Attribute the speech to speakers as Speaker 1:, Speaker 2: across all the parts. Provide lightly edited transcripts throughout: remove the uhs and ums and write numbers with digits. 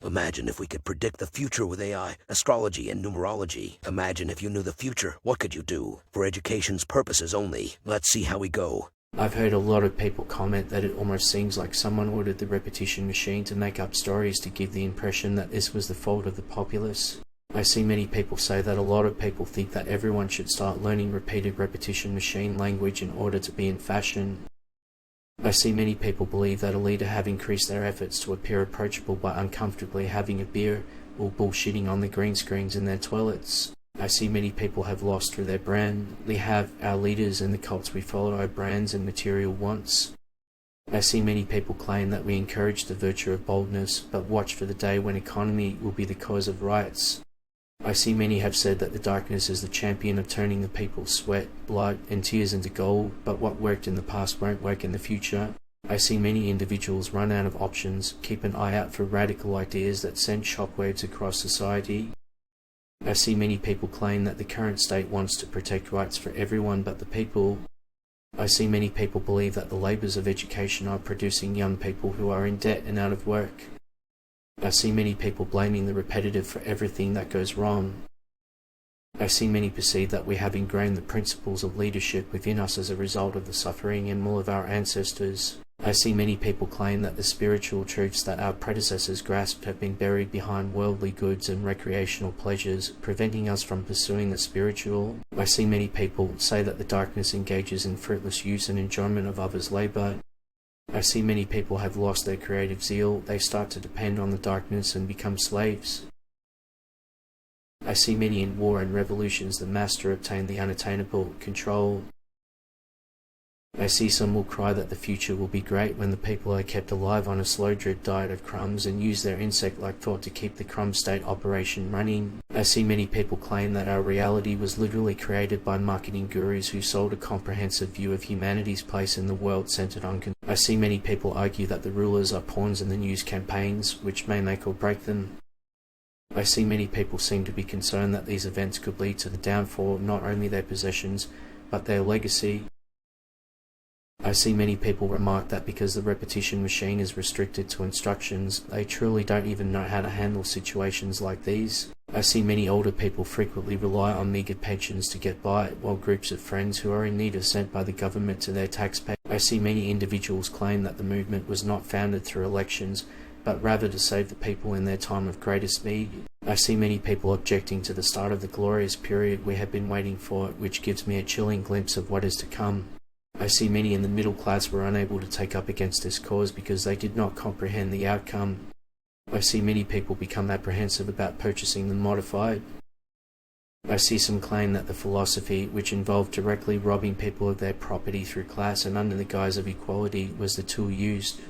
Speaker 1: Imagine if we could predict the future with AI, astrology, and numerology. Imagine if you knew the future, what could you do? For education's purposes only. Let's see how we go.
Speaker 2: I've heard a lot of people comment that it almost seems like someone ordered the repetition machine to make up stories to give the impression that this was the fault of the populace. I see many people say that a lot of people think that everyone should start learning repeated repetition machine language in order to be in fashion. I see many people believe that a leader have increased their efforts to appear approachable by uncomfortably having a beer or bullshitting on the green screens in their toilets. I see many people have lost through their brand. We have our leaders and the cults we follow our brands and material wants. I see many people claim that we encourage the virtue of boldness, but watch for the day when economy will be the cause of riots. I see many have said that the darkness is the champion of turning the people's sweat, blood, and tears into gold, but what worked in the past won't work in the future. I see many individuals run out of options, keep an eye out for radical ideas that send shockwaves across society. I see many people claim that the current state wants to protect rights for everyone but the people. I see many people believe that the labours of education are producing young people who are in debt and out of work. I see many people blaming the repetitive for everything that goes wrong. I see many perceive that we have ingrained the principles of leadership within us as a result of the suffering and will of our ancestors. I see many people claim that the spiritual truths that our predecessors grasped have been buried behind worldly goods and recreational pleasures, preventing us from pursuing the spiritual. I see many people say that the darkness engages in fruitless use and enjoyment of others' labour. I see many people have lost their creative zeal. They start to depend on the darkness and become slaves. I see many in war and revolutions the master obtained the unattainable control. I see some will cry that the future will be great when the people are kept alive on a slow drip diet of crumbs and use their insect-like thought to keep the crumb state operation running. I see many people claim that our reality was literally created by marketing gurus who sold a comprehensive view of humanity's place in the world centered on I see many people argue that the rulers are pawns in the news campaigns, which may make or break them. I see many people seem to be concerned that these events could lead to the downfall of not only their possessions, but their legacy. I see many people remark that because the repetition machine is restricted to instructions, they truly don't even know how to handle situations like these. I see many older people frequently rely on meagre pensions to get by, while groups of friends who are in need are sent by the government to their taxpayers. I see many individuals claim that the movement was not founded through elections, but rather to save the people in their time of greatest need. I see many people objecting to the start of the glorious period we have been waiting for, which gives me a chilling glimpse of what is to come. I see many in the middle class were unable to take up against this cause because they did not comprehend the outcome. I see many people become apprehensive about purchasing them modified. I see some claim that the philosophy, which involved directly robbing people of their property through class and under the guise of equality, was the tool used.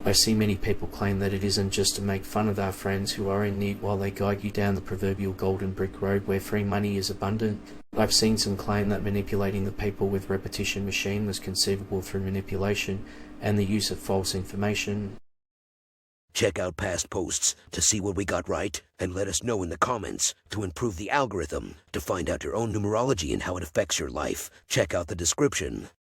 Speaker 2: I see many people claim that it isn't just to make fun of our friends who are in need while they guide you down the proverbial golden brick road where free money is abundant. I've seen some claim that manipulating the people with repetition machine was conceivable through manipulation and the use of false information.
Speaker 1: Check out past posts to see what we got right, and let us know in the comments to improve the algorithm. To find out your own numerology and how it affects your life, check out the description.